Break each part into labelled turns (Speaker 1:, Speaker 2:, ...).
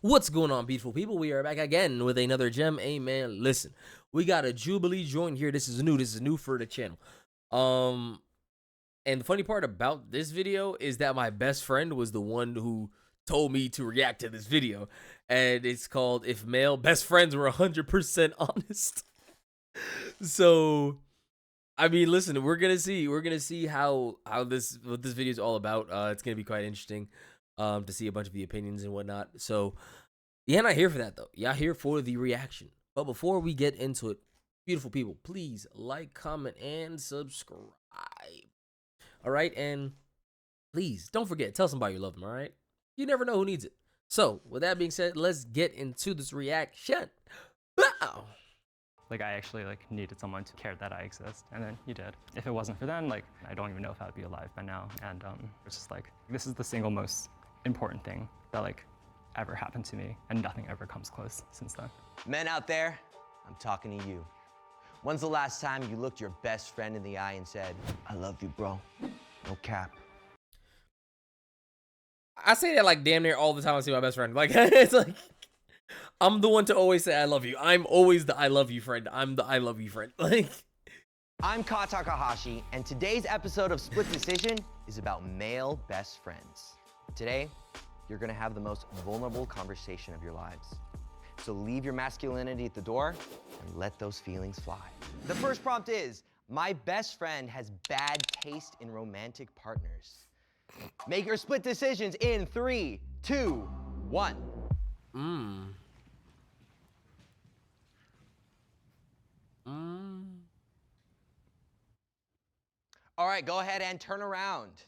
Speaker 1: What's going on, beautiful people? We are back again with another gem. Hey man, listen, we got a Jubilee joint here. This is new for the channel. And the funny part about this video is that my best friend was the one who told me to react to this video, and it's called "If Male Best Friends Were 100% Honest." So, I mean, listen, we're gonna see how what this video is all about. It's gonna be quite interesting, to see a bunch of the opinions and whatnot. So, yeah, not here for that though. Yeah, here for the reaction. But before we get into it, beautiful people, please like, comment, and subscribe. All right, and please don't forget, tell somebody you love them. All right, you never know who needs it. So, with that being said, let's get into this reaction. Wow.
Speaker 2: Like, I actually needed someone to care that I exist, and then you did. If it wasn't for them, I don't even know if I'd be alive by now. And it's just this is the single most important thing that ever happened to me, and nothing ever comes close since then.
Speaker 3: Men out there, I'm talking to you. When's the last time you looked your best friend in the eye and said, "I love you, bro"? No cap.
Speaker 1: I say that damn near all the time I see my best friend. It's I'm the one to always say I love you. I'm always the I love you friend. I'm the I love you friend.
Speaker 3: I'm Ka Takahashi, and today's episode of Split Decision is about male best friends. Today, you're gonna have the most vulnerable conversation of your lives. So leave your masculinity at the door and let those feelings fly. The first prompt is, my best friend has bad taste in romantic partners. Make your split decisions in 3, 2, 1. All right, go ahead and turn around.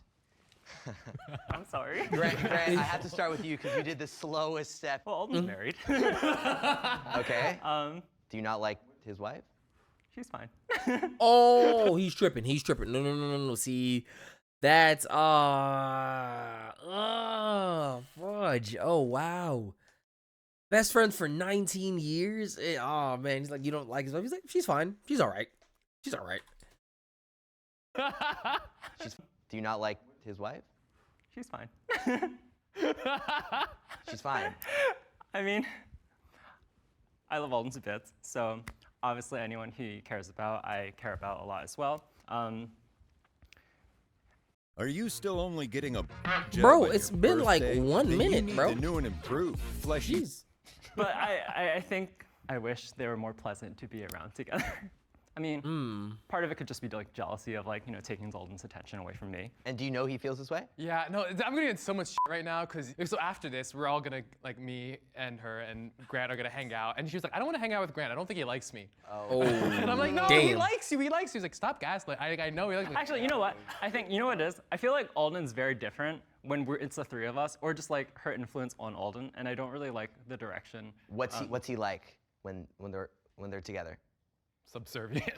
Speaker 2: I'm sorry.
Speaker 3: Grant, I have to start with you because you did the slowest step.
Speaker 2: Well, Alden's married.
Speaker 3: Okay. Do you not like his wife?
Speaker 2: She's fine.
Speaker 1: Oh, he's tripping. He's tripping. No. See, that's fudge. Oh wow. Best friends for 19 years. Oh man, he's like, you don't like his wife. He's like, she's fine. She's all right. She's all right.
Speaker 3: Do you not like his wife?
Speaker 2: She's fine.
Speaker 3: She's fine.
Speaker 2: I mean, I love Alden to bits, so obviously anyone he cares about, I care about a lot as well.
Speaker 4: Are you still only getting a
Speaker 1: bro?
Speaker 4: at
Speaker 1: It's
Speaker 4: your
Speaker 1: been
Speaker 4: birthday?
Speaker 1: 1
Speaker 4: Then
Speaker 1: minute,
Speaker 4: you need
Speaker 1: bro.
Speaker 4: The new and improved fleshy.
Speaker 1: Jeez.
Speaker 2: But I think I wish they were more pleasant to be around together. I mean, part of it could just be jealousy of taking Alden's attention away from me.
Speaker 3: And do you know he feels this way?
Speaker 5: Yeah, no, I'm gonna get so much shit right now because so after this, we're all gonna me and her and Grant are gonna hang out, and she was like, I don't want to hang out with Grant. I don't think he likes me.
Speaker 1: Oh.
Speaker 5: And I'm like, no,
Speaker 1: damn.
Speaker 5: he likes you. He likes you. He's like, stop gaslighting. I know he likes me.
Speaker 2: Actually, you know what? I think you know what it is. I feel like Alden's very different when it's the three of us, or just her influence on Alden, and I don't really like the direction.
Speaker 3: What's he like when they're together?
Speaker 5: Subservient.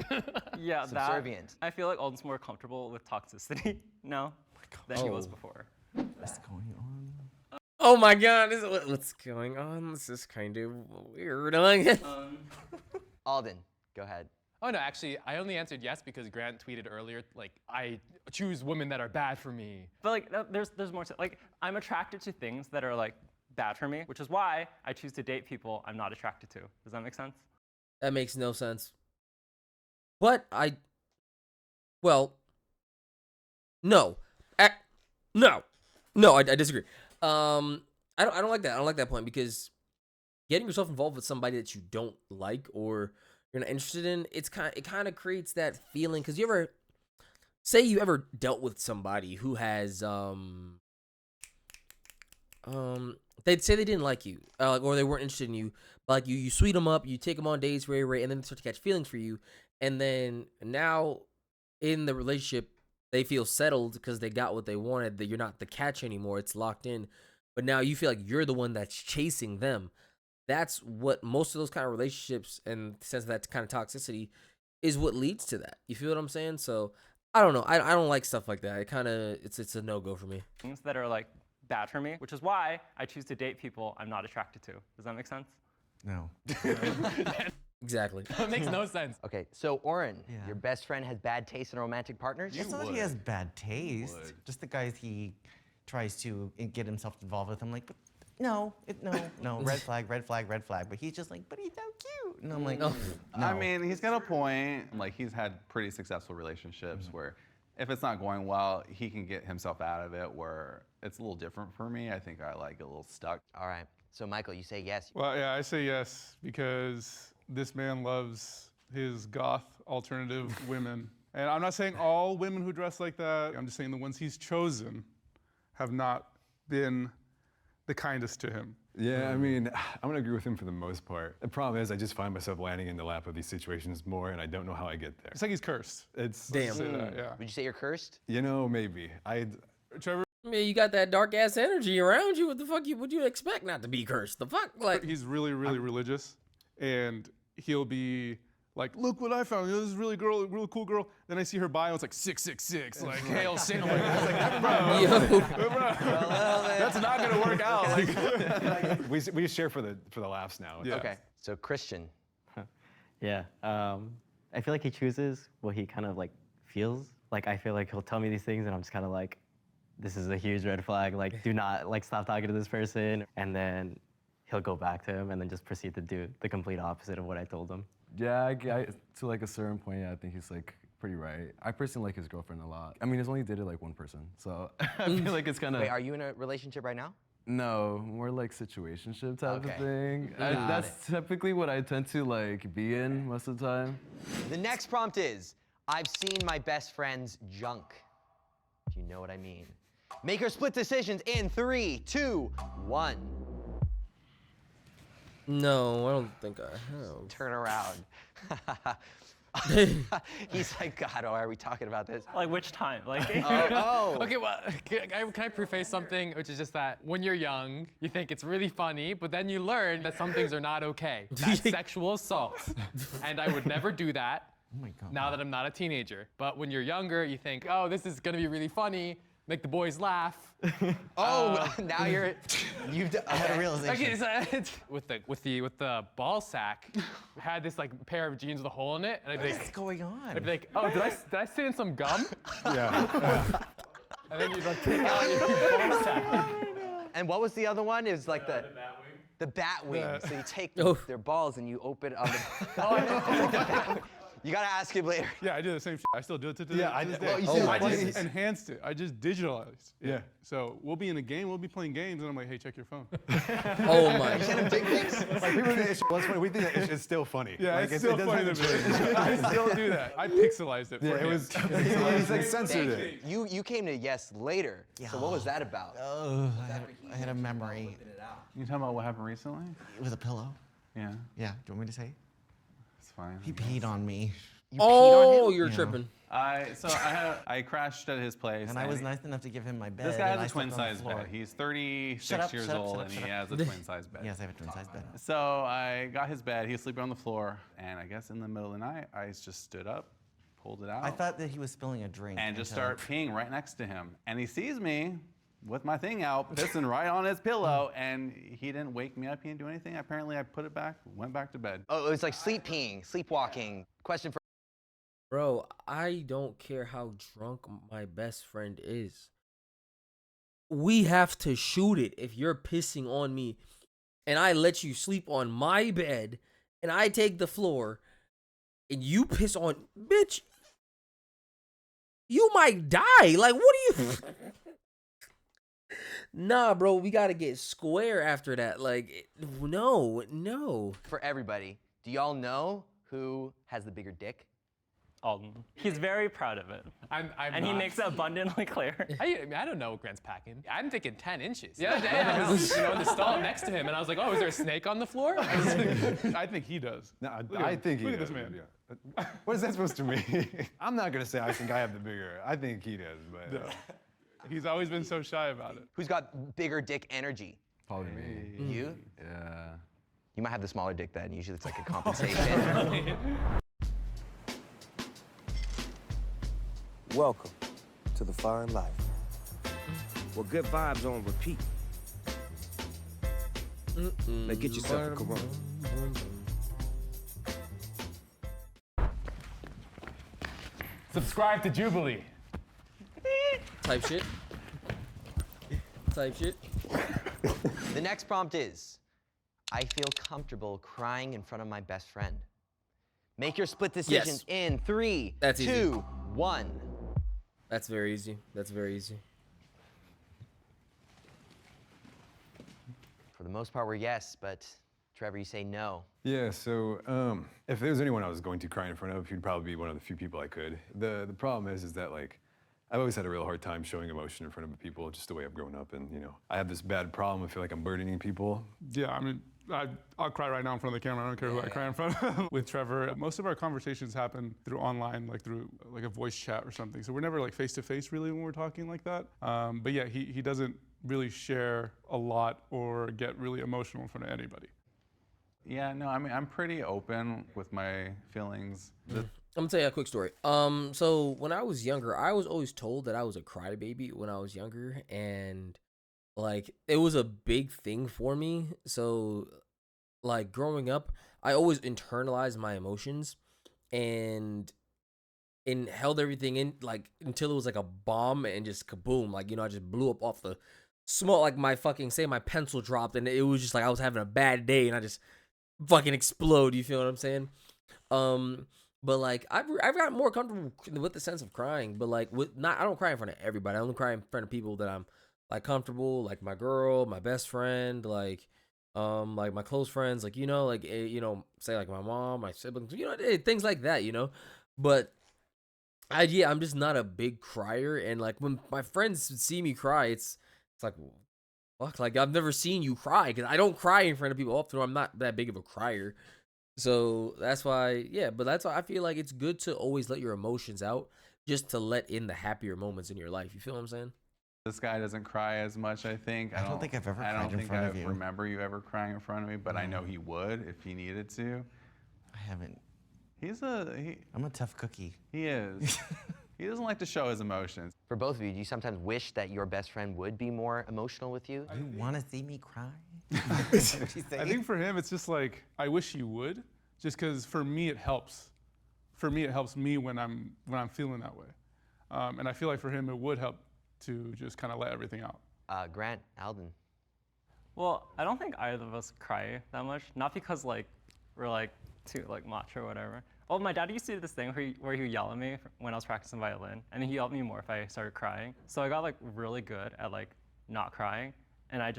Speaker 2: Yeah,
Speaker 3: Subservient.
Speaker 2: I feel like Alden's more comfortable with toxicity now than he was before.
Speaker 4: What's going on?
Speaker 1: Oh my god, what's going on? This is kind of weird.
Speaker 3: Alden, go ahead.
Speaker 5: Oh no, actually, I only answered yes because Grant tweeted earlier, I choose women that are bad for me.
Speaker 2: But there's more to I'm attracted to things that are bad for me, which is why I choose to date people I'm not attracted to. Does that make sense?
Speaker 1: That makes no sense. But well, no, no, I disagree. I don't like that. I don't like that point because getting yourself involved with somebody that you don't like or you're not interested in, it kind of creates that feeling. Because you ever dealt with somebody who has they'd say they didn't like you, or they weren't interested in you, but you sweet them up, you take them on dates, and then they start to catch feelings for you. And then now in the relationship, they feel settled because they got what they wanted, that you're not the catch anymore. It's locked in. But now you feel like you're the one that's chasing them. That's what most of those kind of relationships, and the sense of that kind of toxicity, is what leads to that. You feel what I'm saying? So I don't know. I don't like stuff like that. It's a no-go for me.
Speaker 2: Things that are bad for me, which is why I choose to date people I'm not attracted to. Does that make sense?
Speaker 4: No.
Speaker 1: Exactly.
Speaker 5: It makes no sense.
Speaker 3: Okay, so Oren,
Speaker 6: Yeah.
Speaker 3: your best friend has bad taste in romantic partners?
Speaker 6: It's not that he has bad taste. Just the guys he tries to get himself involved with. I'm like, but no, red flag, red flag, red flag. But he's just like, but he's so cute. And I'm like,
Speaker 1: No.
Speaker 6: no.
Speaker 7: I mean, he's got a point. Like, he's had pretty successful relationships where if it's not going well, he can get himself out of it, where it's a little different for me. I think I like a little stuck.
Speaker 3: All right. So, Michael, you say yes.
Speaker 8: Well, yeah, I say yes because this man loves his goth alternative women. And I'm not saying all women who dress like that. I'm just saying the ones he's chosen have not been the kindest to him.
Speaker 9: Yeah, I mean, I'm gonna agree with him for the most part. The problem is I just find myself landing in the lap of these situations more, and I don't know how I get there.
Speaker 8: It's like he's cursed.
Speaker 9: It's,
Speaker 1: Damn.
Speaker 8: Say that, yeah.
Speaker 3: Would you say you're cursed?
Speaker 9: you know, maybe.
Speaker 8: Trevor,
Speaker 1: I mean, you got that dark ass energy around you. What the fuck would you expect not to be cursed? The fuck? Like,
Speaker 8: he's really, really religious, and he'll be like, look what I found. You know, this is really cool girl. Then I see her bio, it's like 666, like hail Saint. Like,
Speaker 1: yo,
Speaker 8: that's not gonna work out. Like,
Speaker 9: we just share for the laughs now.
Speaker 8: Yeah.
Speaker 3: Okay. So, Christian.
Speaker 2: Yeah. I feel like he chooses what he kind of like feels. Like I feel like he'll tell me these things, and I'm just kind of like, this is a huge red flag. Like, do not like stop talking to this person. And then he'll go back to him, and then just proceed to do the complete opposite of what I told him.
Speaker 10: Yeah, I to like a certain point, yeah, I think he's like pretty right. I personally like his girlfriend a lot. I mean, he's only dated like one person, so I feel like it's kind of.
Speaker 3: Wait, are you in a relationship right now?
Speaker 10: No, more like situationship type
Speaker 3: Okay.
Speaker 10: of thing.
Speaker 3: Got
Speaker 10: That's typically what I tend to like be in most of the time.
Speaker 3: The next prompt is, I've seen my best friend's junk. Do you know what I mean? Make your split decisions in 3, 2, 1.
Speaker 1: no, I don't think I have.
Speaker 3: Turn around. He's like, God, why are we talking about this?
Speaker 2: Like which time? Like.
Speaker 3: Oh.
Speaker 5: Okay, well, can I preface something, which is just that when you're young, you think it's really funny, but then you learn that some things are not okay. That's sexual assault. And I would never do that.
Speaker 6: Oh my God.
Speaker 5: Now that I'm not a teenager. But when you're younger, you think, oh, this is gonna be really funny, make the boys laugh.
Speaker 3: Oh, now you've done,
Speaker 6: I had a realization.
Speaker 5: Okay, so with the ball sack, I had this like pair of jeans with a hole in it, and I'd be
Speaker 6: What's
Speaker 5: like,
Speaker 6: going on?
Speaker 5: oh, did I sit in some gum?
Speaker 9: Yeah.
Speaker 5: And then you'd like take out your ball sack.
Speaker 3: And what was the other one? It was like the bat wing. So you take
Speaker 1: Oh.
Speaker 3: their balls and you open on the. You gotta ask him later.
Speaker 8: Yeah, I do the same shit. I still do it to today.
Speaker 9: Yeah, I
Speaker 8: to this
Speaker 9: did-
Speaker 8: day.
Speaker 9: well, you
Speaker 1: said-
Speaker 8: I
Speaker 1: Oh my
Speaker 8: just
Speaker 1: Jesus.
Speaker 8: enhanced it. I just digitalized.
Speaker 9: Yeah.
Speaker 8: So we'll be in a game, we'll be playing games, and I'm like, hey, check your phone.
Speaker 1: Oh my.
Speaker 3: Send him dick pics.
Speaker 9: Like people think it's funny. We think that it's still funny.
Speaker 8: Yeah,
Speaker 9: like,
Speaker 8: it's still
Speaker 9: it
Speaker 8: funny to
Speaker 9: doesn't
Speaker 8: me. I still do that. I pixelized it for
Speaker 9: Yeah, it
Speaker 8: him.
Speaker 9: was. He's like censored it.
Speaker 3: You came to yes later. So what was that about?
Speaker 6: Oh, I had a memory
Speaker 7: You talking about what happened recently?
Speaker 6: with a pillow.
Speaker 7: Yeah,
Speaker 6: Yeah, do you want me to say?
Speaker 7: it's fine.
Speaker 6: He peed on me.
Speaker 3: You
Speaker 1: Oh,
Speaker 3: peed on him?
Speaker 1: you're
Speaker 6: Yeah.
Speaker 1: tripping.
Speaker 7: I crashed at his place.
Speaker 6: And I was nice enough to give him my bed.
Speaker 7: This guy
Speaker 6: and
Speaker 7: has
Speaker 6: I
Speaker 7: a
Speaker 6: slept on the
Speaker 7: twin-size
Speaker 6: floor.
Speaker 7: bed. He's 36
Speaker 6: Shut up,
Speaker 7: years
Speaker 6: shut up,
Speaker 7: old,
Speaker 6: shut up,
Speaker 7: and
Speaker 6: shut
Speaker 7: he
Speaker 6: up.
Speaker 7: has a twin-size bed.
Speaker 6: Yes, I have a twin size bed.
Speaker 7: So I got his bed. He was sleeping on the floor, and I guess in the middle of the night, I just stood up, pulled it out,
Speaker 6: I thought that he was spilling a drink.
Speaker 7: and just
Speaker 6: until-
Speaker 7: start peeing right next to him. And he sees me with my thing out, pissing right on his pillow, and he didn't wake me up. He didn't do anything. Apparently, I put it back, went back to bed.
Speaker 3: Oh, it was like sleep peeing, sleepwalking. Question for
Speaker 1: Bro, I don't care how drunk my best friend is. We have to shoot it if you're pissing on me and I let you sleep on my bed and I take the floor and you piss on, bitch, you might die. Like, what do you... Nah, bro, we gotta get square after that. Like, no.
Speaker 3: for everybody. Do y'all know who has the bigger dick?
Speaker 2: Alden. He's very proud of it.
Speaker 5: I'm
Speaker 2: And he
Speaker 5: not.
Speaker 2: makes it abundantly clear.
Speaker 5: I don't know what Grant's packing. I'm thinking 10 inches. The other day, I was in the stall next to him, and I was like, oh, is there a snake on the floor?
Speaker 8: I think he does.
Speaker 9: No,
Speaker 8: Look
Speaker 9: I
Speaker 8: at-
Speaker 9: think he
Speaker 8: look at
Speaker 9: does.
Speaker 8: this man.
Speaker 9: Yeah. What is that supposed to mean? I'm not gonna say I think I have the bigger. I think he does, but.
Speaker 8: No. He's always been so shy about it.
Speaker 3: Who's got bigger dick energy?
Speaker 10: Probably me.
Speaker 3: You?
Speaker 10: Yeah.
Speaker 3: You might have the smaller dick then. Usually it's like a compensation.
Speaker 11: Welcome to the fine life. Well, good vibes on repeat. Now get yourself a Corona.
Speaker 5: Subscribe to Jubilee.
Speaker 1: Type shit.
Speaker 3: The next prompt is, I feel comfortable crying in front of my best friend. Make your split decisions in 3,
Speaker 1: That's
Speaker 3: 2,
Speaker 1: easy.
Speaker 3: 1.
Speaker 1: That's very easy. That's very easy.
Speaker 3: For the most part, we're yes, but Trevor, you say no.
Speaker 9: Yeah, so if there was anyone I was going to cry in front of, he'd probably be one of the few people I could. The problem is that like, I've always had a real hard time showing emotion in front of people, just the way I've grown up, and you know, I have this bad problem. I feel like I'm burdening people.
Speaker 8: Yeah, I mean, I'll cry right now in front of the camera. I don't care who I cry in front of. With Trevor, most of our conversations happen through online, like through like a voice chat or something. So we're never like face to face really when we're talking like that. But yeah, he doesn't really share a lot or get really emotional in front of anybody.
Speaker 7: Yeah, no, I mean, I'm pretty open with my feelings.
Speaker 1: I'm gonna tell you a quick story. So when I was younger, I was always told that I was a crybaby when I was younger, and like it was a big thing for me. So like growing up, I always internalized my emotions and held everything in like until it was like a bomb and just kaboom, like, you know, I just blew up off the small, like my fucking, say my pencil dropped and it was just like I was having a bad day and I just fucking explode. You feel what I'm saying? But like I've gotten more comfortable with the sense of crying, but like I don't cry in front of everybody. I only cry in front of people that I'm like comfortable, like my girl, my best friend, like my close friends, like, you know, like, you know, say like my mom, my siblings, you know, things like that, you know. But I'm just not a big crier, and like when my friends see me cry, it's like, fuck, like I've never seen you cry, because I don't cry in front of people often. I'm not that big of a crier. So that's why, yeah, but that's why I feel like it's good to always let your emotions out, just to let in the happier moments in your life. You feel what I'm saying?
Speaker 7: This guy doesn't cry as much, I think.
Speaker 6: I don't think I've ever cried in front of you.
Speaker 7: I don't remember you ever crying in front of me, but I know he would if he needed to.
Speaker 6: I haven't.
Speaker 7: I'm
Speaker 6: a tough cookie.
Speaker 7: He is. He doesn't like to show his emotions.
Speaker 3: For both of you, do you sometimes wish that your best friend would be more emotional with you?
Speaker 6: You want to see me cry?
Speaker 8: I think for him, it's just like, I wish you would, just because for me it helps. For me, it helps me when I'm feeling that way. And I feel like for him, it would help to just kind of let everything out.
Speaker 3: Grant, Alden.
Speaker 2: Well, I don't think either of us cry that much. Not because like we're like too like macho or whatever. Well, my dad used to do this thing where he would yell at me when I was practicing violin, and he yelled at me more if I started crying. So I got like really good at like not crying, and I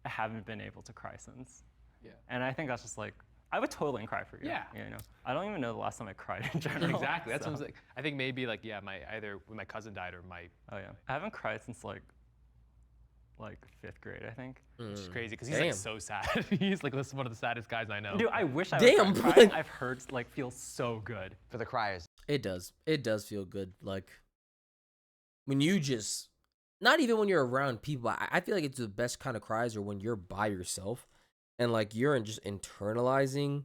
Speaker 2: haven't been able to cry since.
Speaker 5: Yeah.
Speaker 2: And I think that's just like, I would totally cry for you.
Speaker 5: Yeah.
Speaker 2: You know, I don't even know the last time I cried in general.
Speaker 5: Exactly. That's
Speaker 2: so.
Speaker 5: what I was like. I think maybe like, yeah, either when my cousin died or my.
Speaker 2: Oh yeah. I haven't cried since like 5th grade, I think.
Speaker 5: Which is crazy because he's like so sad. He's like one of the saddest guys I know.
Speaker 2: Dude, I wish I
Speaker 1: Damn,
Speaker 2: was crying. I've heard like feels so good.
Speaker 3: For the criers.
Speaker 1: It does feel good. Like when you just, not even when you're around people, I feel like it's the best kind of cries are when you're by yourself and like you're just internalizing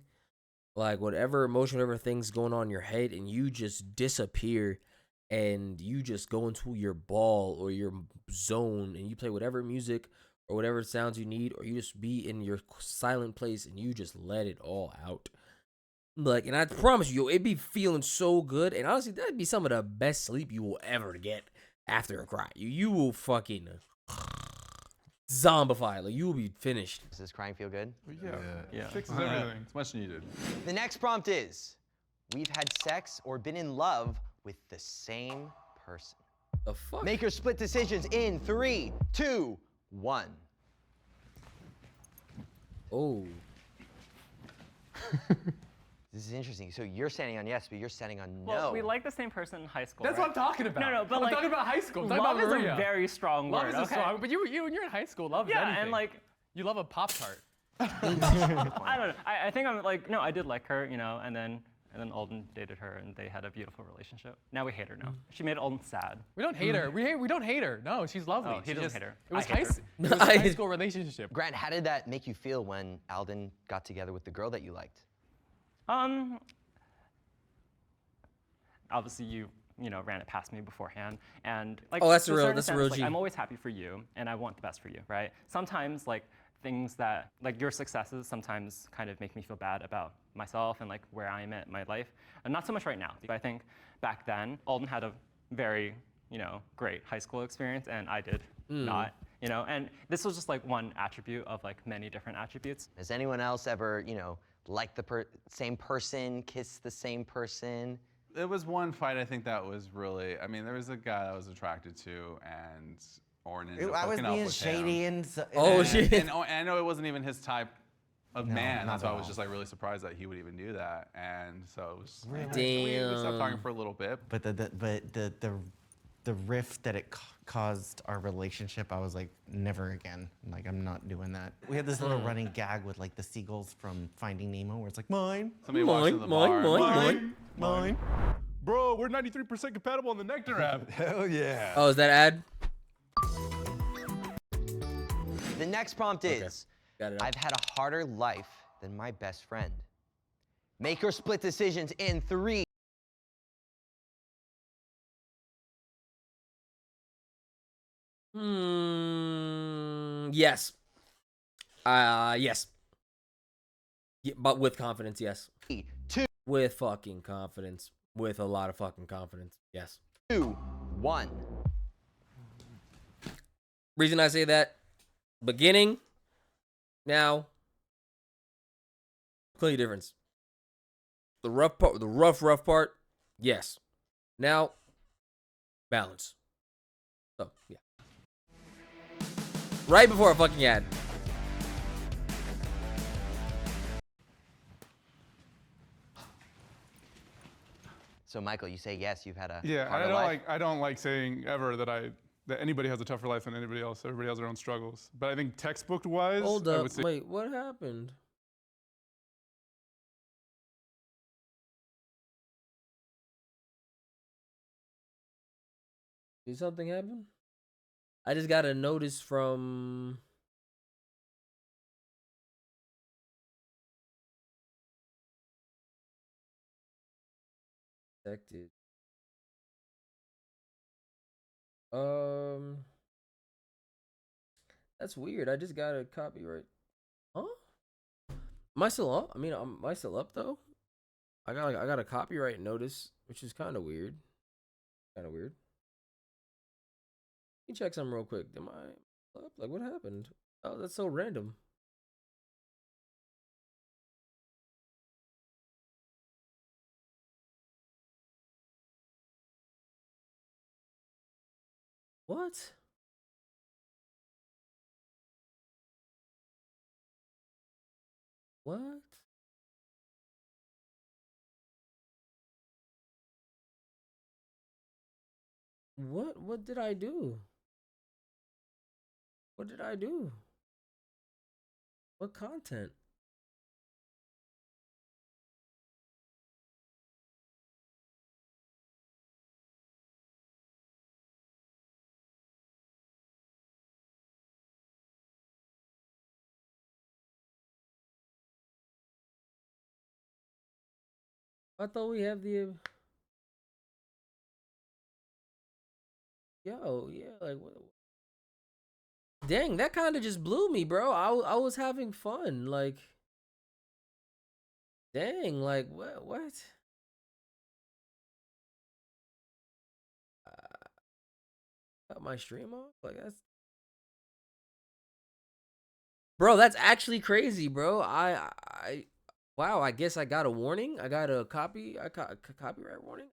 Speaker 1: like whatever emotion, whatever thing's going on in your head, and you just disappear and you just go into your ball or your zone and you play whatever music or whatever sounds you need, or you just be in your silent place and you just let it all out. Like, and I promise you, it'd be feeling so good, and honestly, that'd be some of the best sleep you will ever get after a cry. You will fucking zombify. Like, you will be finished.
Speaker 3: Does this crying feel good?
Speaker 8: Yeah. Fixes everything.
Speaker 7: It's much needed.
Speaker 3: The next prompt is, we've had sex or been in love with the same person.
Speaker 1: The fuck?
Speaker 3: Make your split decisions in 3, 2, 1.
Speaker 1: Oh.
Speaker 3: This is interesting. So you're standing on yes, but you're standing on no.
Speaker 2: Well, we like the same person in high school.
Speaker 5: That's
Speaker 2: right?
Speaker 5: what I'm talking about.
Speaker 2: No, but
Speaker 5: I'm
Speaker 2: like,
Speaker 5: talking about high school. I'm talking
Speaker 2: love
Speaker 5: about Maria.
Speaker 2: is a very strong
Speaker 5: Love
Speaker 2: word.
Speaker 5: is a
Speaker 2: okay?
Speaker 5: strong, but when you're in high school, love is
Speaker 2: Yeah,
Speaker 5: anything.
Speaker 2: and like,
Speaker 5: you love a Pop-Tart.
Speaker 2: I don't know. I think I'm like, no, I did like her, you know, and then Alden dated her, and they had a beautiful relationship. Now we hate her now. She made Alden sad.
Speaker 5: We don't hate her. We don't hate her. No, she's lovely.
Speaker 2: Oh, he doesn't hate her.
Speaker 5: It was,
Speaker 2: I hate her.
Speaker 5: it was a high school relationship.
Speaker 3: Grant, how did that make you feel when Alden got together with the girl that you liked?
Speaker 2: Obviously you know, ran it past me beforehand, and like,
Speaker 1: oh, that's
Speaker 2: to
Speaker 1: a
Speaker 2: a
Speaker 1: real,
Speaker 2: certain
Speaker 1: that's a
Speaker 2: sense,
Speaker 1: real
Speaker 2: like,
Speaker 1: G.
Speaker 2: I'm always happy for you, and I want the best for you, right? Sometimes like things that, like your successes sometimes kind of make me feel bad about myself and like where I am at in my life, and not so much right now. But I think back then, Alden had a very, you know, great high school experience, and I did not. you know? And this was just like one attribute of like many different attributes.
Speaker 3: Has anyone else ever, liked the same person, kissed the same person?
Speaker 7: It was one fight I think that was really, I mean, there was a guy I was attracted to, and Oren ended up
Speaker 6: I was
Speaker 7: hooking up
Speaker 6: being
Speaker 7: with
Speaker 6: shady
Speaker 7: him.
Speaker 6: and so,
Speaker 1: Oh, shit.
Speaker 7: And I know it wasn't even his type of man,
Speaker 6: not
Speaker 7: so
Speaker 6: at
Speaker 7: I was
Speaker 6: all.
Speaker 7: just like really surprised that he would even do that. And so it was
Speaker 6: Really?
Speaker 7: we stopped talking for a little bit.
Speaker 6: But the rift that it caused our relationship, I was like, never again. Like, I'm not doing that. We had this little running gag with like the seagulls from Finding Nemo, where it's like, mine,
Speaker 7: Somebody walks into the bar.
Speaker 6: mine.
Speaker 8: Bro, we're 93% compatible on the Nectar app.
Speaker 9: Hell yeah.
Speaker 1: Oh, is that ad?
Speaker 3: The next prompt is,
Speaker 1: Got it.
Speaker 3: I've had a harder life than my best friend. Make or split decisions in 3.
Speaker 1: Yes. Yes. Yeah, but with confidence, yes.
Speaker 3: 2,
Speaker 1: With fucking confidence. With a lot of fucking confidence. Yes.
Speaker 3: 2, 1.
Speaker 1: Reason I say that, beginning, now, clearly difference. The rough part, the rough part, yes. Now, balance. So, yeah. Right before a fucking ad.
Speaker 3: So Michael, you say yes, you've had a
Speaker 8: Yeah,
Speaker 3: harder life?
Speaker 8: I don't like saying ever that anybody has a tougher life than anybody else. Everybody has their own struggles. But I think textbook wise,
Speaker 1: Hold
Speaker 8: I
Speaker 1: up,
Speaker 8: would say
Speaker 1: wait, what happened? Did something happen? I just got a notice from... Detected. That's weird. I just got a copyright. Huh? Am I still up? I mean, am I still up though? I got a copyright notice, which is kind of weird. Kind of weird. Let me check something real quick. Am I up? Like, what happened? Oh, that's so random. What? What? What did I do? What did I do? What content? I thought we have the yo, yeah, like what? Dang, that kind of just blew me, bro. I was having fun, like dang, like what? Cut my stream off? Like that's bro, that's actually crazy, bro. I wow, I guess I got a warning. I got a copyright warning.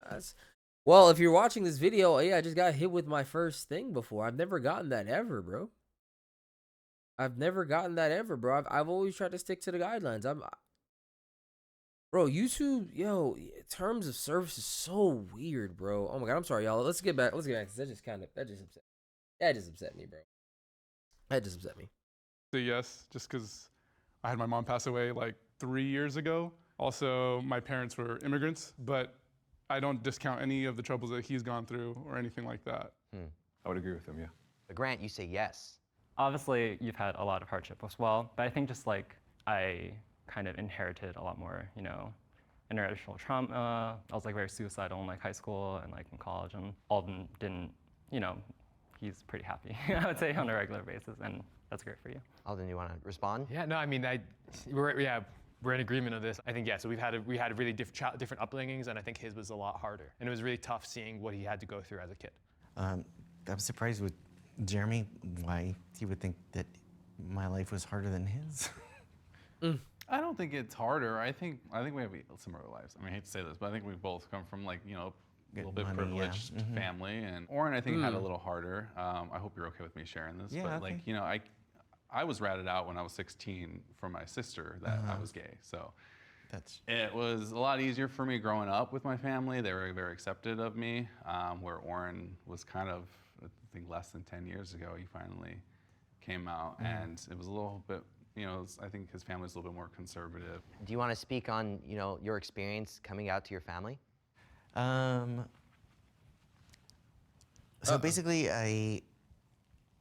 Speaker 1: Well, if you're watching this video, yeah, I just got hit with my first thing before. I've never gotten that ever, bro. I've never gotten that ever, bro. I've always tried to stick to the guidelines. Bro, YouTube, yo, terms of service is so weird, bro. Oh my god, I'm sorry, y'all. Let's get back. That just upset me, bro. That just upset me.
Speaker 8: say yes, just because I had my mom pass away like 3 years ago. Also, my parents were immigrants, but I don't discount any of the troubles that he's gone through or anything like that.
Speaker 9: I would agree with him, yeah.
Speaker 3: But Grant, you say yes.
Speaker 2: Obviously, you've had a lot of hardship as well, but I think just like I kind of inherited a lot more, you know, interracial trauma. I was like very suicidal in like high school and like in college, and Alden didn't, you know, he's pretty happy, I would say, on a regular basis, and that's great for you.
Speaker 3: Alden, you want to respond?
Speaker 5: Yeah, no, I mean, we're in agreement on this. I think, yeah, so we had really different upbringings, and I think his was a lot harder. And it was really tough seeing what he had to go through as a kid.
Speaker 6: I'm surprised with Jeremy, why he would think that my life was harder than his?
Speaker 7: I don't think it's harder. I think we have similar lives. I mean, I hate to say this, but I think we both come from like, a little bit
Speaker 6: money,
Speaker 7: privileged
Speaker 6: yeah.
Speaker 7: family. And Oren, I think, had a little harder. I hope you're okay with me sharing this.
Speaker 6: Yeah,
Speaker 7: but
Speaker 6: okay.
Speaker 7: like, I was ratted out when I was 16 from my sister that I was gay. So it was a lot easier for me growing up with my family. They were very accepted of me. Where Oren was kind of, I think, less than 10 years ago, he finally came out, and it was a little bit. I think his family's a little bit more conservative.
Speaker 3: Do you want to speak on, your experience coming out to your family?
Speaker 6: So basically,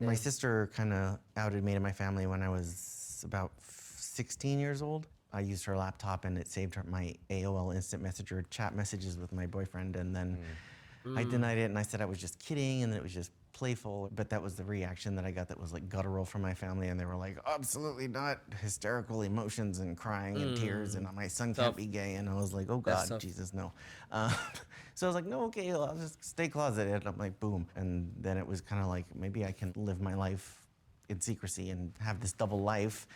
Speaker 6: my sister kind of outed me to my family when I was about 16 years old. I used her laptop and it saved my AOL Instant Messenger chat messages with my boyfriend, and then I denied it and I said I was just kidding and that it was just playful, but that was the reaction that I got that was like guttural from my family, and they were like, absolutely not, hysterical emotions and crying and tears, and my son can't be gay, and I was like, oh God, Jesus, no. So I was like, no, okay, I'll just stay closeted, and I'm like, boom. And then it was kind of like, maybe I can live my life in secrecy and have this double life.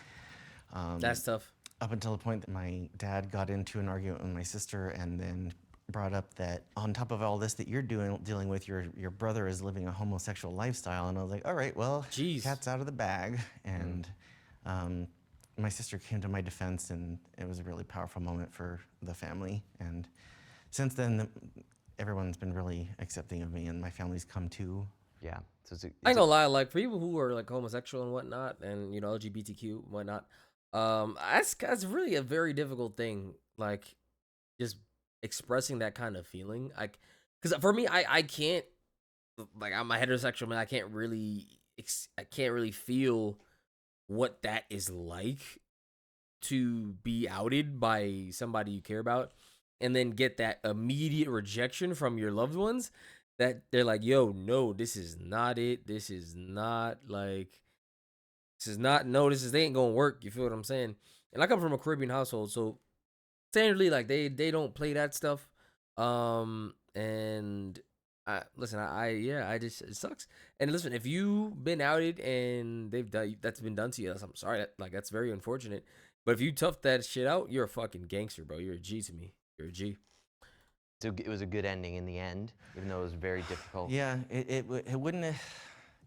Speaker 1: That's tough.
Speaker 6: Up until the point that my dad got into an argument with my sister, and then brought up that on top of all this that you're dealing with, your brother is living a homosexual lifestyle, and I was like, all right, well, cat's out of the bag. And my sister came to my defense, and it was a really powerful moment for the family. And since then, everyone's been really accepting of me, and my family's come too.
Speaker 3: Yeah. So
Speaker 1: I ain't gonna lie, like for people who are like homosexual and whatnot, and LGBTQ and whatnot, that's really a very difficult thing. Like, just expressing that kind of feeling, like, because for me, I can't, like, I'm a heterosexual man. I can't really feel what that is like to be outed by somebody you care about, and then get that immediate rejection from your loved ones. That they're like, yo, no, this is not it. This is not like, they ain't gonna work. You feel what I'm saying? And I come from a Caribbean household, so standardly, like, they don't play that stuff. And it sucks. And listen, if you've been outed and that's been done to you, I'm sorry. That's very unfortunate. But if you tough that shit out, you're a fucking gangster, bro. You're a G to me. You're a G.
Speaker 3: So it was a good ending in the end, even though it was very difficult.
Speaker 6: Yeah, it wouldn't have,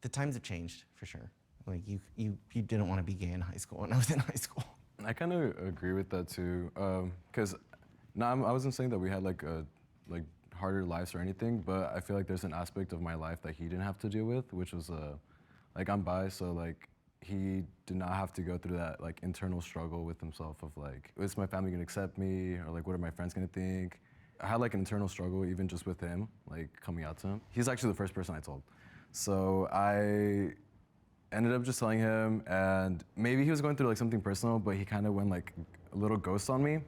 Speaker 6: the times have changed for sure. Like, you didn't want to be gay in high school when I was in high school.
Speaker 10: I kind of agree with that too, because I wasn't saying that we had like harder lives or anything, but I feel like there's an aspect of my life that he didn't have to deal with, which was like, I'm bi, so like he did not have to go through that like internal struggle with himself of like, is my family gonna accept me, or like what are my friends gonna think? I had like an internal struggle even just with him, like coming out to him. He's actually the first person I told. So I ended up just telling him, and maybe he was going through like something personal, but he kind of went like a little ghost on me.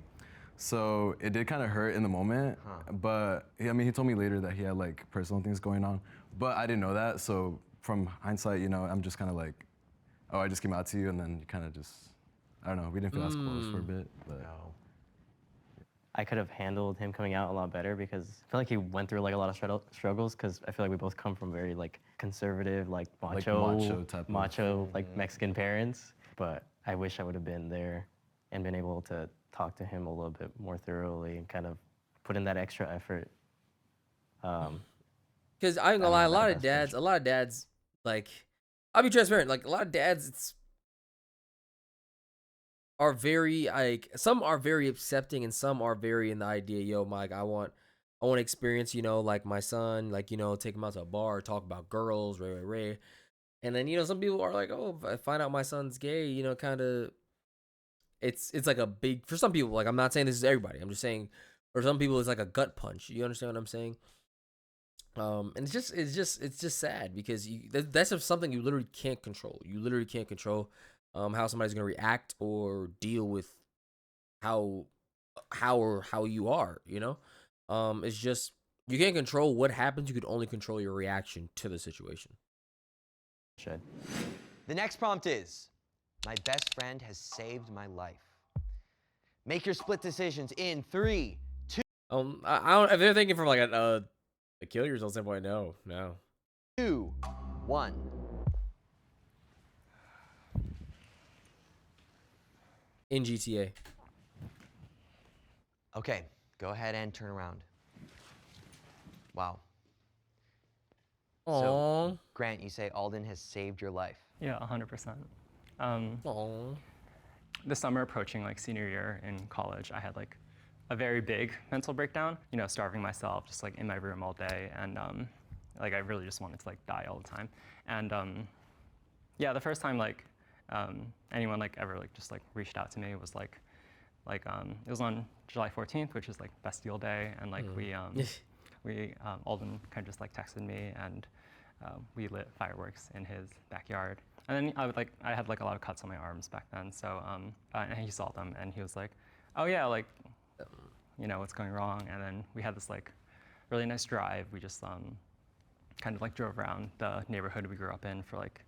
Speaker 10: So it did kind of hurt in the moment, but I mean, he told me later that he had like personal things going on, but I didn't know that. So from hindsight, I'm just kind of like, oh, I just came out to you, and then you kind of just, I don't know, we didn't feel as close for a bit, but.
Speaker 2: I could have handled him coming out a lot better, because I feel like he went through like a lot of struggles, because I feel like we both come from very like conservative, like macho like Mexican parents. But I wish I would have been there and been able to talk to him a little bit more thoroughly and kind of put in that extra effort.
Speaker 1: Because I ain't gonna lie, a lot of dads, like, I'll be transparent, like a lot of dads, are very, like, some are very accepting and some are very in the idea, yo, Mike, I want to experience, like my son, like, take him out to a bar, talk about girls, ray. And then, some people are like, oh, if I find out my son's gay, kind of, it's like a big, for some people, like, I'm not saying this is everybody, I'm just saying, for some people it's like a gut punch. You understand what I'm saying? And it's just sad, because that's just something you literally can't control. You literally can't control how somebody's gonna react or deal with how you are, it's just, you can't control what happens. You could only control your reaction to the situation.
Speaker 3: The next prompt is, my best friend has saved my life. Make your split decisions in 3, 2.
Speaker 1: I don't, if they're thinking from like a kill yourself standpoint, no.
Speaker 3: 2, 1.
Speaker 1: in GTA.
Speaker 3: Okay, go ahead and turn around. Wow.
Speaker 1: Aww.
Speaker 3: So, Grant, you say Alden has saved your life.
Speaker 2: Yeah, 100%.
Speaker 1: Aww.
Speaker 2: The summer approaching like senior year in college, I had like a very big mental breakdown, you know, starving myself, just like in my room all day. And like I really just wanted to like die all the time. And yeah, the first time like anyone like ever like just like reached out to me was like it was on July 14th, which is like Bastille Day. And like Alden kind of just like texted me, and we lit fireworks in his backyard. And then I had like a lot of cuts on my arms back then. So and he saw them, and he was like, oh yeah, like, you know, what's going wrong? And then we had this like really nice drive. We just kind of like drove around the neighborhood we grew up in for like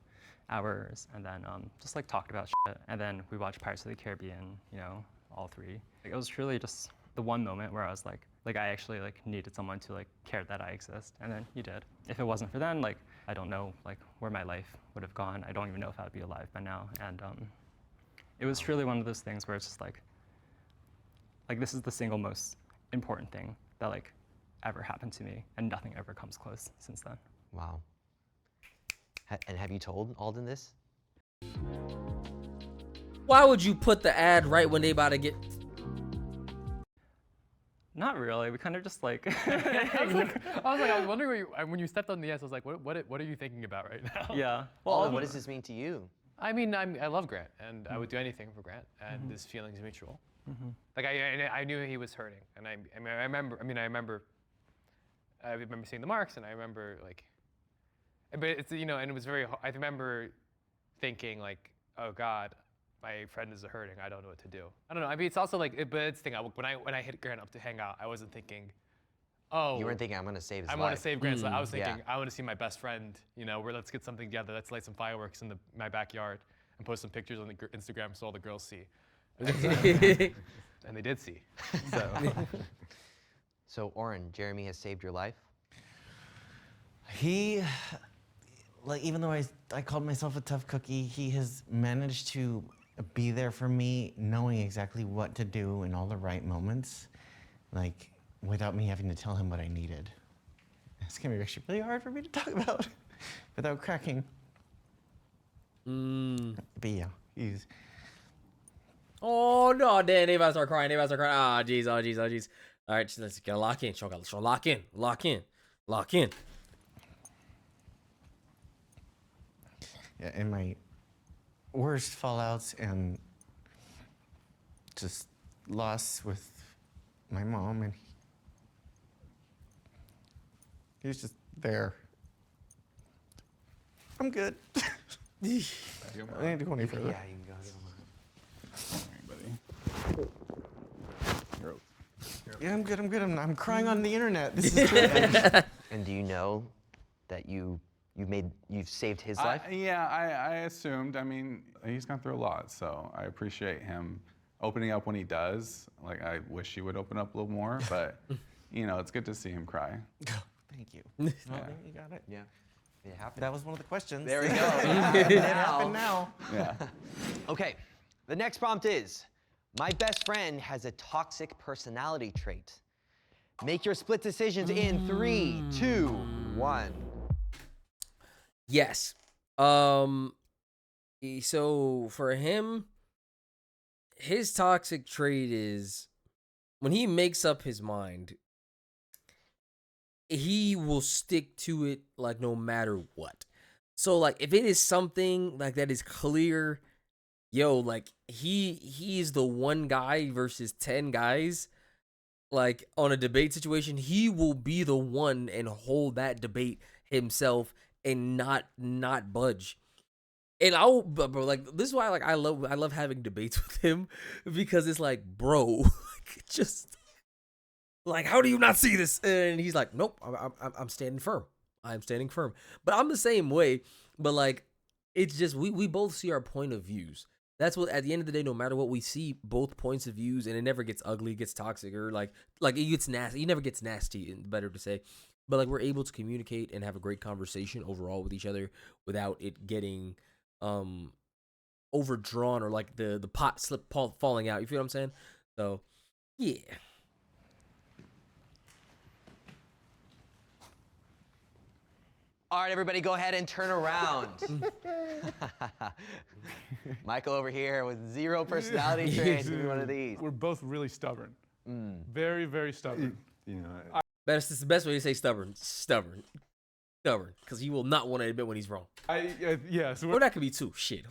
Speaker 2: hours, and then just like talked about shit. And then we watched Pirates of the Caribbean, you know, all three. Like, it was truly just the one moment where I was like I actually like needed someone to like care that I exist, and then you did. If it wasn't for then, like I don't know like where my life would have gone. I don't even know if I'd be alive by now. And it was truly one of those things where it's just like this is the single most important thing that like ever happened to me, and nothing ever comes close since then.
Speaker 3: Wow. And have you told Alden this?
Speaker 1: Why would you put the ad right when they about to get?
Speaker 2: Not really. We kind of just like.
Speaker 5: I was wondering when you stepped on the S. I was like, what are you thinking about right now?
Speaker 2: Yeah.
Speaker 3: Well, Alden, what does this mean to you?
Speaker 5: I mean, I love Grant, and I would do anything for Grant, and this feeling's mutual. Like I knew he was hurting, and I remember seeing the marks, and I remember like, but it's, you know, and it was very. I remember thinking like, oh God, my friend is hurting. I don't know what to do. I don't know. I mean, it's also like, but it's the thing. When I hit Grant up to hang out, I wasn't thinking, oh.
Speaker 3: You weren't thinking I'm gonna save his life.
Speaker 5: I want to save Grant's life. I was thinking,
Speaker 3: Yeah.
Speaker 5: I want to see my best friend. You know, let's get something together. Let's light some fireworks in my backyard and post some pictures on the Instagram so all the girls see. And they did see. So.
Speaker 3: So, Oren, Jeremy has saved your life?
Speaker 6: He, like, even though I called myself a tough cookie, he has managed to be there for me, knowing exactly what to do in all the right moments, like, without me having to tell him what I needed. It's gonna be actually really hard for me to talk about without cracking. But yeah, he's.
Speaker 1: Oh no, Dan, they about to start crying. Ah, jeez, oh jeez, oh jeez. All right, let's get lock in. So lock in.
Speaker 6: Yeah, in my worst fallouts and just loss with my mom, and he was just there. I'm good. I need to go any further.
Speaker 3: Yeah, you can go.
Speaker 6: Yeah, I'm good. I'm crying on the internet. This is great.
Speaker 3: And do you know that you've saved his life?
Speaker 7: Yeah, I assumed. I mean, he's gone through a lot, so I appreciate him opening up when he does. Like, I wish he would open up a little more, but you know, it's good to see him cry.
Speaker 6: Thank you. Well, you got it.
Speaker 3: Yeah. It happened.
Speaker 6: That was one of the questions.
Speaker 3: There we go.
Speaker 6: It happened now.
Speaker 7: Yeah.
Speaker 3: Okay, the next prompt is, my best friend has a toxic personality trait. Make your split decisions in 3, 2, 1.
Speaker 1: Yes. So for him, his toxic trait is when he makes up his mind, he will stick to it like no matter what. So like if it is something like that is clear, yo, like he is the one guy versus 10 guys, like on a debate situation, he will be the one and hold that debate himself and not budge. And bro, like this is why like I love having debates with him, because it's like, bro, like, just like, how do you not see this? And he's like, nope, I'm standing firm. I'm standing firm. But I'm the same way. But like, it's just we both see our point of views. That's what, at the end of the day, no matter what, we see both points of views, and it never gets ugly, gets toxic, or like it gets nasty. It never gets nasty, better to say. But like, we're able to communicate and have a great conversation overall with each other without it getting overdrawn or like the pot falling out. You feel what I'm saying? So yeah.
Speaker 3: All right, everybody, go ahead and turn around. Michael over here with 0 personality traits. Give me one of these.
Speaker 8: We're both really stubborn. Very, very stubborn.
Speaker 9: You know,
Speaker 1: That's the best way to say stubborn. Stubborn. Because he will not want to admit when he's wrong.
Speaker 8: Yeah. So
Speaker 1: Or that could be too. Shit.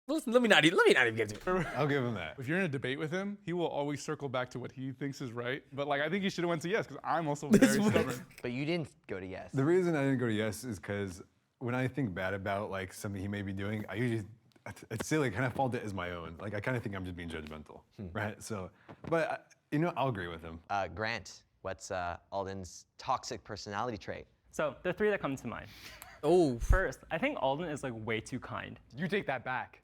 Speaker 1: Listen, let me not even get to it.
Speaker 9: I'll give him that.
Speaker 8: if you're in a debate with him, he will always circle back to what he thinks is right. But like, I think you should have went to yes, because I'm also very stubborn.
Speaker 3: But you didn't go to yes.
Speaker 9: The reason I didn't go to yes is because when I think bad about like something he may be doing, I usually, I'd say like kind of fault it as my own. Like I kind of think I'm just being judgmental, right? So, but you know, I'll agree with him.
Speaker 3: Grant, what's Alden's toxic personality trait?
Speaker 2: So there are 3 that come to mind.
Speaker 1: Oh.
Speaker 2: First, I think Alden is like way too kind.
Speaker 5: You take that back.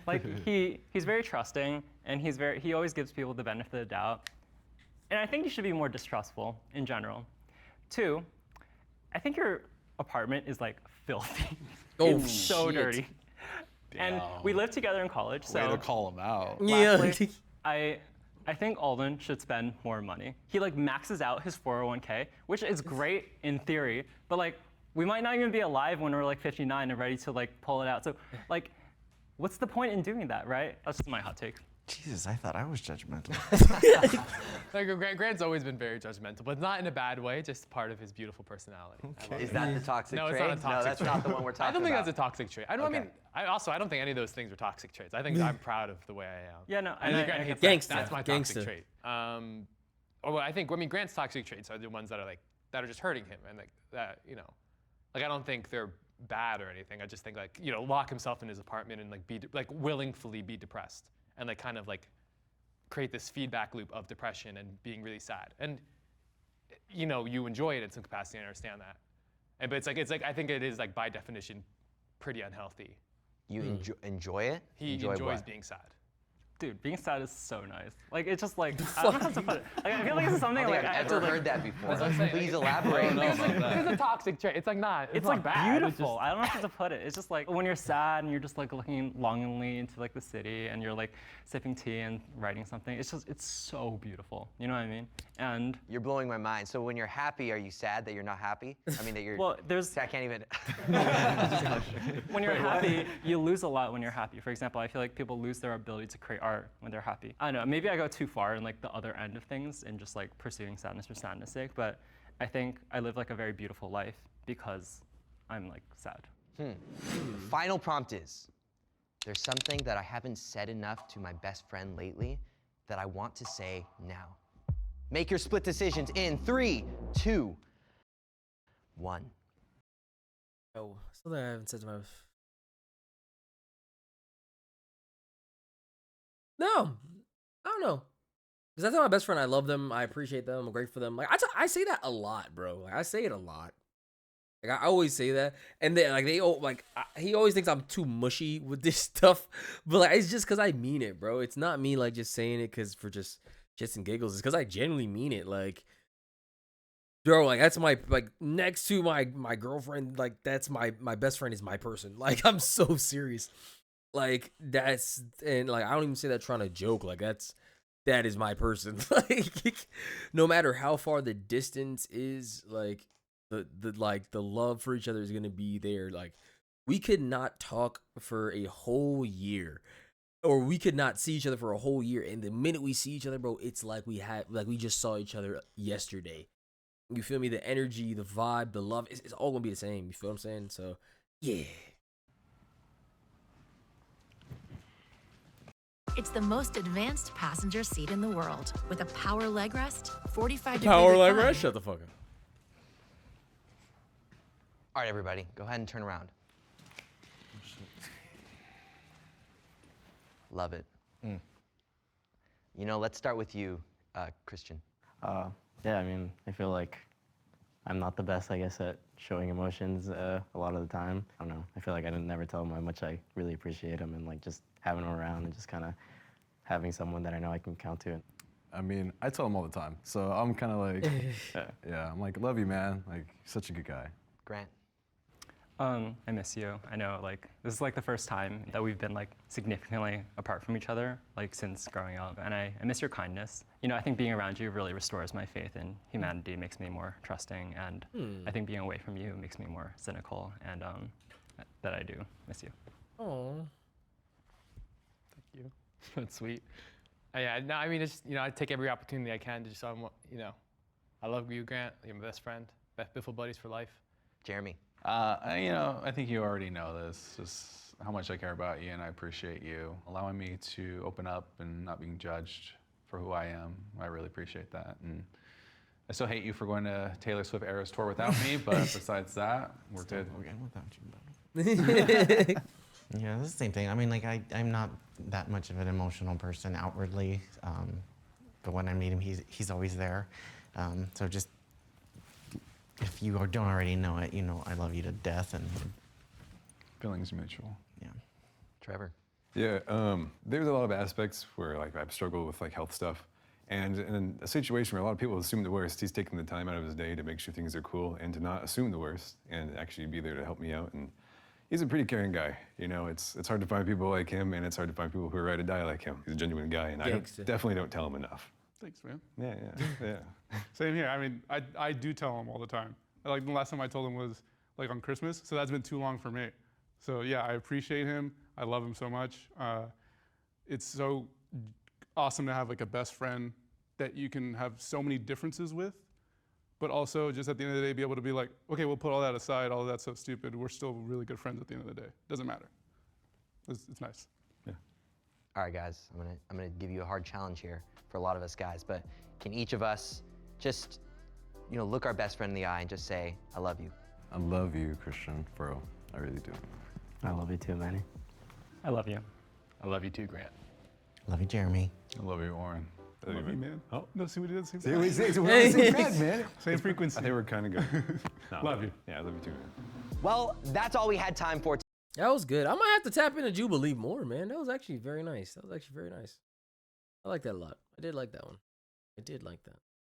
Speaker 2: Like he's very trusting, and he always gives people the benefit of the doubt. And I think you should be more distrustful in general. 2, I think your apartment is like filthy.
Speaker 1: Oh,
Speaker 2: it's so
Speaker 1: shit.
Speaker 2: dirty. And we lived together in college, so
Speaker 7: Way to call him out.
Speaker 2: lastly, I think Alden should spend more money. He like maxes out his 401k, which is great in theory, but like we might not even be alive when we're like 59 and ready to like pull it out. So like, what's the point in doing that, right? That's just my hot take.
Speaker 6: Jesus, I thought I was judgmental.
Speaker 5: Like Grant's always been very judgmental, but not in a bad way, just part of his beautiful personality.
Speaker 3: Is that the toxic
Speaker 5: No,
Speaker 3: trait?
Speaker 5: it's not a toxic
Speaker 3: No, that's
Speaker 5: trait.
Speaker 3: not the one we're talking about.
Speaker 5: I don't think that's a toxic trait. I
Speaker 3: Okay.
Speaker 5: don't think any of those things are toxic traits. I think I'm proud of the way I am.
Speaker 2: Yeah, no,
Speaker 5: I
Speaker 2: and
Speaker 5: think
Speaker 2: I
Speaker 5: Grant
Speaker 2: get
Speaker 5: hates
Speaker 2: that.
Speaker 5: that.
Speaker 1: Gangsta.
Speaker 5: That's my
Speaker 1: Gangsta.
Speaker 5: toxic trait. Grant's toxic traits are the ones that are just hurting him, and like that, you know, like I don't think they're bad or anything. I just think like, you know, lock himself in his apartment and like willingly be depressed and like kind of like create this feedback loop of depression and being really sad. And you know, you enjoy it in some capacity. I understand that. But it's like I think it is like by definition pretty unhealthy.
Speaker 3: You enjoy it?
Speaker 5: He
Speaker 3: Enjoy
Speaker 5: enjoys
Speaker 3: what?
Speaker 5: being sad.
Speaker 2: Dude, being sad is so nice. Like it's just like I don't know how to put it. Like, I feel like it's something
Speaker 3: I don't
Speaker 2: like
Speaker 3: think
Speaker 2: I
Speaker 3: I've
Speaker 2: have to
Speaker 3: ever
Speaker 2: like.
Speaker 3: heard that before.
Speaker 5: That's what I'm saying.
Speaker 3: Please elaborate.
Speaker 5: It's a toxic trait. It's like not.
Speaker 2: It's
Speaker 5: not
Speaker 2: like
Speaker 5: bad. It's
Speaker 2: beautiful. I don't know how to put it. It's just like when you're sad and you're just like looking longingly into like the city and you're like sipping tea and writing something. It's so beautiful. You know what I mean? And
Speaker 3: You're blowing my mind. So when you're happy, are you sad that you're not happy? I mean that you're.
Speaker 2: well, there's
Speaker 3: I can't even.
Speaker 2: when you're happy, you lose a lot when you're happy. For example, I feel like people lose their ability to create art when they're happy. I don't know, maybe I go too far in like the other end of things and just like pursuing sadness for sadness sake, but I think I live like a very beautiful life because I'm like sad.
Speaker 3: Final prompt is, there's something that I haven't said enough to my best friend lately that I want to say now. Make your split decisions in 3, 2, 1.
Speaker 1: Oh, something I haven't said to my. No, I don't know. Because I tell my best friend I love them, I appreciate them, I'm grateful for them. Like I say that a lot, bro. Like I say it a lot. Like I always say that, and then like he always thinks I'm too mushy with this stuff, but like it's just because I mean it, bro. It's not me like just saying it because for just shits and giggles. It's because I genuinely mean it. Like, bro, like that's my like next to my girlfriend. Like that's my best friend is my person. Like I'm so serious. Like that's and like I don't even say that trying to joke. Like that is my person. Like no matter how far the distance is, like the love for each other is gonna be there. Like we could not talk for a whole year, or we could not see each other for a whole year, and the minute we see each other, bro, it's like we just saw each other yesterday. You feel me? The energy, the vibe, the love, it's all gonna be the same. You feel what I'm saying? So yeah.
Speaker 12: It's the most advanced passenger seat in the world with a power leg rest, 45
Speaker 1: Power
Speaker 12: degree
Speaker 1: leg
Speaker 12: recline.
Speaker 1: rest? Shut the fuck up.
Speaker 3: All right, everybody, go ahead and turn around. Love it. You know, let's start with you, Christian.
Speaker 13: Yeah, I mean, I feel like I'm not the best, I guess, at showing emotions a lot of the time. I don't know. I feel like I didn't never tell him how much I really appreciate him and like just having him around and just kind of having someone that I know I can count to.
Speaker 10: I mean, I tell him all the time, so I'm kind of like, yeah, I'm like, love you, man. Like, you're such a good guy.
Speaker 3: Grant.
Speaker 2: I miss you. I know, like, this is like the first time that we've been like significantly apart from each other, like since growing up. And I miss your kindness. You know, I think being around you really restores my faith in humanity, makes me more trusting. And I think being away from you makes me more cynical. And that I do miss you.
Speaker 1: Oh.
Speaker 5: Thank you. That's sweet. Yeah, no, I mean, it's, you know, I take every opportunity I can to just, you know, I love you, Grant. You're my best friend. Biffle buddies for life.
Speaker 3: Jeremy.
Speaker 7: You know, I think you already know this, just how much I care about you, and I appreciate you allowing me to open up and not being judged for who I am. I really appreciate that. And I still hate you for going to Taylor Swift Eras Tour without me, but besides that, we're good.
Speaker 6: Again without you, yeah, it's the same thing. I mean, like, I'm not that much of an emotional person outwardly, but when I meet him, he's always there. So just, if you don't already know it, you know I love you to death, and
Speaker 7: feelings mutual.
Speaker 6: Yeah.
Speaker 3: Trevor.
Speaker 9: Yeah, there's a lot of aspects where like I've struggled with like health stuff, and in a situation where a lot of people assume the worst, he's taking the time out of his day to make sure things are cool and to not assume the worst and actually be there to help me out. And he's a pretty caring guy. You know, it's hard to find people like him, and it's hard to find people who are ready to die like him. He's a genuine guy, and definitely don't tell him enough.
Speaker 8: Thanks, man.
Speaker 9: Yeah.
Speaker 8: Same here. I mean, I do tell him all the time. Like the last time I told him was like on Christmas, so that's been too long for me. So yeah, I appreciate him. I love him so much. It's so awesome to have like a best friend that you can have so many differences with, but also just at the end of the day be able to be like, okay, we'll put all that aside, all of that's so stupid. We're still really good friends at the end of the day. Doesn't matter. It's nice.
Speaker 9: Yeah.
Speaker 3: All right, guys, I'm gonna give you a hard challenge here for a lot of us guys, but can each of us just, you know, look our best friend in the eye and just say, I love you.
Speaker 10: I love you, Christian, bro. I really do.
Speaker 13: I love you too, Manny.
Speaker 2: I love you.
Speaker 5: I love you too, Grant.
Speaker 6: Love you, Jeremy.
Speaker 7: I love you, Oren.
Speaker 8: I love you, man. Oh, no, see what he did?
Speaker 9: See, we're on the same page, man.
Speaker 8: Same frequency.
Speaker 9: I think we're kind of good. No,
Speaker 8: Love you.
Speaker 9: Yeah, I love you too, man.
Speaker 3: Well, that's all we had time for.
Speaker 1: That was good. I might have to tap into Jubilee more, man. That was actually very nice. I like that a lot. I did like that one. I did like that.